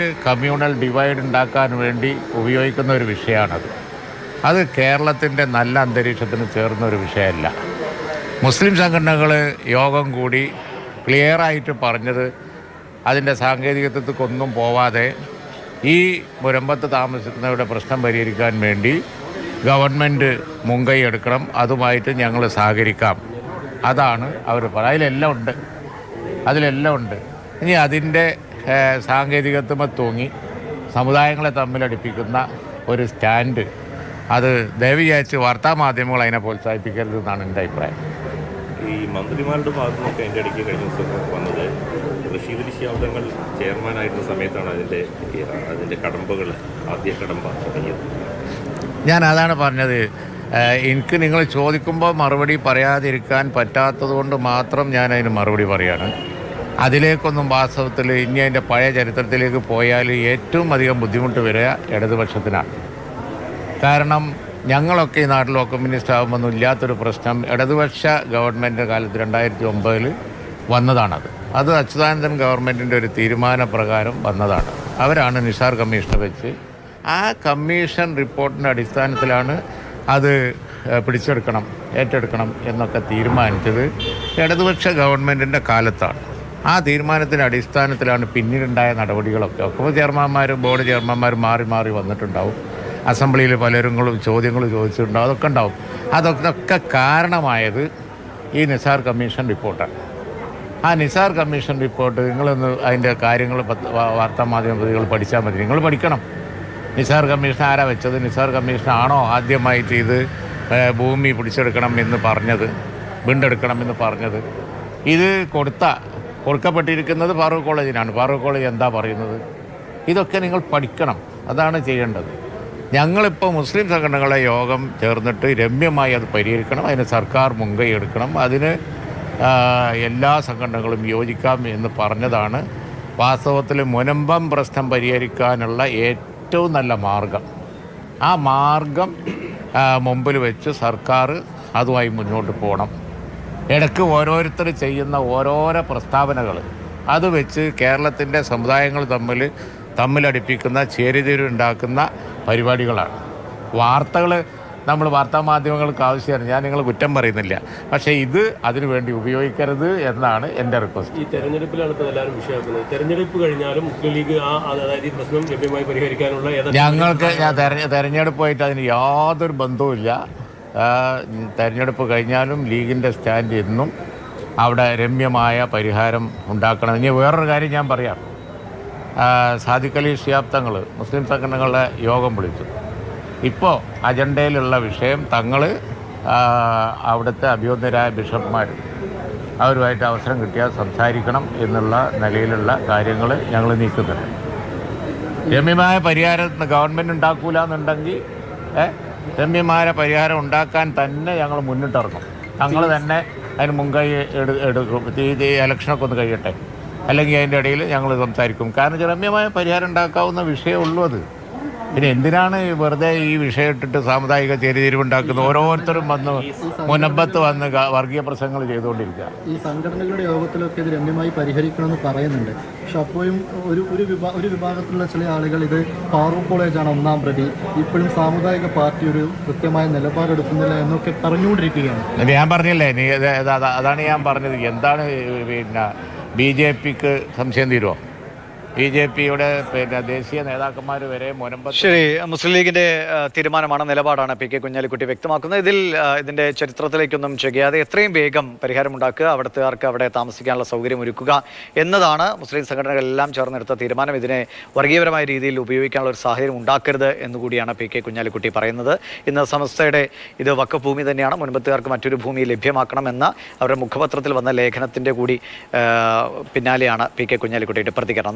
Communal divide ഉണ്ടാക്കാൻ വേണ്ടി ഉപയോഗിക്കുന്ന ഒരു വിഷയമാണത്. അത് കേരളത്തിൻ്റെ നല്ല അന്തരീക്ഷത്തിന് ചേർന്ന ഒരു വിഷയമല്ല. മുസ്ലിം സംഘടനകൾ യോഗം കൂടി ക്ലിയറായിട്ട് പറഞ്ഞത് അതിൻ്റെ സാങ്കേതികത്വത്തിക്കൊന്നും പോവാതെ ഈ മുരമ്പത്ത് താമസിക്കുന്നവരുടെ പ്രശ്നം പരിഹരിക്കാൻ വേണ്ടി ഗവൺമെൻറ് മുൻകൈ എടുക്കണം, അതുമായിട്ട് ഞങ്ങൾ സഹകരിക്കാം. അതാണ് അവർ പറയുന്നത്. അതിലെല്ലാം ഉണ്ട്. ഇനി അതിൻ്റെ സാങ്കേതികത്വം തൂങ്ങി സമുദായങ്ങളെ തമ്മിലടിപ്പിക്കുന്ന ഒരു സ്റ്റാൻഡ് അത് ദയവ് വിചാരിച്ച് വാർത്താമാധ്യമങ്ങൾ അതിനെ പ്രോത്സാഹിപ്പിക്കരുതെന്നാണ് എൻ്റെ അഭിപ്രായം. ഈ മന്ത്രിമാരുടെ ഭാഗത്തു നിന്നൊക്കെ എൻ്റെ ഇടയ്ക്ക് കഴിഞ്ഞ ദിവസം വന്നത് റഷീദ് ശാബ്ദങ്ങൾ ചെയർമാനായിരുന്ന സമയത്താണ് അതിൻ്റെ കടമ്പകൾ ആദ്യ കടമ്പ തുടങ്ങിയത്. ഞാൻ അതാണ് പറഞ്ഞത്. എനിക്ക് നിങ്ങൾ ചോദിക്കുമ്പോൾ മറുപടി പറയാതിരിക്കാൻ പറ്റാത്തത് കൊണ്ട് മാത്രം ഞാൻ അതിന് മറുപടി പറയാണ്. അതിലേക്കൊന്നും വാസ്തവത്തിൽ ഇനി അതിൻ്റെ പഴയ ചരിത്രത്തിലേക്ക് പോയാൽ ഏറ്റവും അധികം ബുദ്ധിമുട്ട് വരിക ഇടതുപക്ഷത്തിനാണ്. കാരണം ഞങ്ങളൊക്കെ ഈ നാട്ടിൽ കമ്മ്യൂണിസ്റ്റ് ആകുമ്പോൾ ഇല്ലാത്തൊരു പ്രശ്നം ഇടതുപക്ഷ ഗവൺമെൻറ് കാലത്ത് 2009 വന്നതാണത്. അത് അച്യുതാനന്ദൻ ഗവൺമെൻറ്റിൻ്റെ ഒരു തീരുമാനപ്രകാരം വന്നതാണ്. അവരാണ് നിസാർ കമ്മീഷനെ വെച്ച് ആ കമ്മീഷൻ റിപ്പോർട്ടിൻ്റെ അടിസ്ഥാനത്തിലാണ് അത് പിടിച്ചെടുക്കണം, ഏറ്റെടുക്കണം എന്നൊക്കെ തീരുമാനിച്ചത് ഇടതുപക്ഷ ഗവൺമെൻറ്റിൻ്റെ കാലത്താണ്. ആ തീരുമാനത്തിൻ്റെ അടിസ്ഥാനത്തിലാണ് പിന്നീടുണ്ടായ നടപടികളൊക്കെ. അപ്പോൾ ചെയർമാന്മാരും ബോർഡ് ചെയർമാന്മാരും മാറി മാറി വന്നിട്ടുണ്ടാവും. അസംബ്ലിയിൽ പലരും ചോദ്യങ്ങൾ ചോദിച്ചിട്ടുണ്ടാവും. അതൊക്കെ ഉണ്ടാവും. അതൊക്കെ കാരണമായത് ഈ നിസാർ കമ്മീഷൻ റിപ്പോർട്ടാണ്. ആ നിസാർ കമ്മീഷൻ റിപ്പോർട്ട് നിങ്ങളൊന്ന് അതിൻ്റെ കാര്യങ്ങൾ വാർത്താമാധ്യമ പ്രതികൾ പഠിച്ചാൽ മതി. നിങ്ങൾ പഠിക്കണം. നിസാർ കമ്മീഷൻ ആരാ വെച്ചത്? നിസാർ കമ്മീഷൻ ആണോ ആദ്യമായിട്ട് ഇത് ഭൂമി പിടിച്ചെടുക്കണം എന്ന് പറഞ്ഞത്, വീണ്ടെടുക്കണം എന്ന് പറഞ്ഞത്? ഇത് കൊടുക്കപ്പെട്ടിരിക്കുന്നത് ഫാറൂഖ് കോളേജിനാണ്. ഫാറൂഖ് കോളേജ് എന്താ പറയുന്നത്? ഇതൊക്കെ നിങ്ങൾ പഠിക്കണം. അതാണ് ചെയ്യേണ്ടത്. ഞങ്ങളിപ്പോൾ മുസ്ലിം സംഘടനകളെ യോഗം ചേർന്നിട്ട് രമ്യമായി അത് പരിഹരിക്കണം. അതിന് സർക്കാർ മുൻകൈ എടുക്കണം. അതിന് എല്ലാ സംഘടനകളും യോജിക്കാം എന്ന് പറഞ്ഞതാണ് വാസ്തവത്തിൽ മുനമ്പം പ്രശ്നം പരിഹരിക്കാനുള്ള ഏറ്റവും നല്ല മാർഗം. ആ മാർഗം മുമ്പിൽ വെച്ച് സർക്കാർ അതുമായി മുന്നോട്ട് പോകണം. ഇടയ്ക്ക് ഓരോരുത്തർ ചെയ്യുന്ന ഓരോരോ പ്രസ്താവനകൾ അത് വെച്ച് കേരളത്തിൻ്റെ സമുദായങ്ങൾ തമ്മിലടിപ്പിക്കുന്ന ചേരിതിരിവുണ്ടാക്കുന്ന പരിപാടികളാണ്. വാർത്തകൾ നമ്മൾ വാർത്താമാധ്യമങ്ങൾക്ക് ആവശ്യമാണ്. ഞാൻ നിങ്ങൾ കുറ്റം പറയുന്നില്ല. പക്ഷേ ഇത് അതിനുവേണ്ടി ഉപയോഗിക്കരുത് എന്നാണ് എൻ്റെ റിക്വസ്റ്റ്. ഈ തെരഞ്ഞെടുപ്പിലാണ് ഇപ്പോൾ എല്ലാവരും വിഷയമാക്കുന്നത്. തെരഞ്ഞെടുപ്പ് കഴിഞ്ഞാലും മുസ്ലിം ലീഗ് അതായത് ഈ പ്രശ്നം ലഭ്യമായി പരിഹരിക്കാനുള്ള ഞങ്ങൾക്ക് തെരഞ്ഞെടുപ്പുമായിട്ട് അതിന് യാതൊരു ബന്ധവുമില്ല. തെരഞ്ഞെടുപ്പ് കഴിഞ്ഞാലും ലീഗിൻ്റെ സ്റ്റാൻഡ് എന്നും അവിടെ രമ്യമായ പരിഹാരം ഉണ്ടാക്കണം. ഇനി വേറൊരു കാര്യം ഞാൻ പറയാം. സാദിഖ് അലി ശിഹാബ് തങ്ങൾ മുസ്ലിം സംഘടനകളുടെ യോഗം വിളിച്ചു. ഇപ്പോൾ അജണ്ടയിലുള്ള വിഷയം തങ്ങൾ അവിടുത്തെ അഭ്യുന്നതരായ ബിഷപ്പ്മാർ അവരുമായിട്ട് അവസരം കിട്ടിയാൽ സംസാരിക്കണം എന്നുള്ള നിലയിലുള്ള കാര്യങ്ങൾ ഞങ്ങൾ നീക്കുന്നുണ്ട്. രമ്യമായ പരിഹാരം ഗവൺമെൻറ് ഉണ്ടാക്കൂല എന്നുണ്ടെങ്കിൽ രമ്യമായ പരിഹാരം ഉണ്ടാക്കാൻ തന്നെ ഞങ്ങൾ മുന്നിട്ടിറങ്ങും. ഞങ്ങൾ തന്നെ അതിന് മുൻകൈ എടുക്കും. ഈ ഇലക്ഷനൊക്കെ ഒന്ന് കഴിയട്ടെ, അല്ലെങ്കിൽ അതിൻ്റെ ഇടയിൽ ഞങ്ങൾ സംസാരിക്കും. കാരണം രമ്യമായ പരിഹാരം ഉണ്ടാക്കാവുന്ന വിഷയമുള്ളൂ അത്. പിന്നെ എന്തിനാണ് വെറുതെ ഈ വിഷയം ഇട്ടിട്ട് സാമുദായിക ചേരിതിരിവുണ്ടാക്കുന്നത്? ഓരോരുത്തരും വന്ന് മുനമ്പത്ത് വന്ന് വർഗീയ പ്രസംഗങ്ങൾ ചെയ്തുകൊണ്ടിരിക്കുക. ഈ സംഘടനകളുടെ യോഗത്തിലൊക്കെ ഇത് രമ്യമായി പരിഹരിക്കണമെന്ന് പറയുന്നുണ്ട്. പക്ഷെ അപ്പോഴും ഒരു വിഭാഗത്തിലുള്ള ചില ആളുകൾ ഇത് ഫാറൂഖ് കോളേജാണ് ഒന്നാം പ്രതി, ഇപ്പോഴും സാമുദായിക പാർട്ടി ഒരു കൃത്യമായ നിലപാടെടുക്കുന്നില്ല എന്നൊക്കെ പറഞ്ഞുകൊണ്ടിരിക്കുകയാണ്. ഞാൻ പറഞ്ഞില്ലേ, അതാണ് ഞാൻ പറഞ്ഞത്. എന്താണ് പിന്നെ BJPക്ക് സംശയം തീരുമോ? BJPയുടെ ദേശീയ നേതാക്കന്മാർ വരെ ശരി, മുസ്ലിം ലീഗിന്റെ തീരുമാനമാണ്, നിലപാടാണ് പി കെ കുഞ്ഞാലിക്കുട്ടി വ്യക്തമാക്കുന്നത്. ഇതിന്റെ ചരിത്രത്തിലേക്കൊന്നും ചെയ്യാതെ എത്രയും വേഗം പരിഹാരമുണ്ടാക്കുക, അവിടുത്തുകാർക്ക് അവിടെ താമസിക്കാനുള്ള സൗകര്യം ഒരുക്കുക എന്നതാണ് മുസ്ലിം സംഘടനകളെല്ലാം ചേർന്നെടുത്ത തീരുമാനം. ഇതിനെ വർഗീയപരമായ രീതിയിൽ ഉപയോഗിക്കാനുള്ള ഒരു സാഹചര്യം ഉണ്ടാക്കരുത് എന്നുകൂടിയാണ് പി കെ കുഞ്ഞാലിക്കുട്ടി പറയുന്നത്. ഇന്ന് സമസ്തയുടെ ഇത് വഖഫ് ഭൂമി തന്നെയാണ്, മുൻപത്തുകാർക്ക് മറ്റൊരു ഭൂമി ലഭ്യമാക്കണമെന്ന അവരുടെ മുഖപത്രത്തിൽ വന്ന ലേഖനത്തിന്റെ കൂടി പിന്നാലെയാണ് പി കെ കുഞ്ഞാലിക്കുട്ടിയുടെ പ്രതികരണം.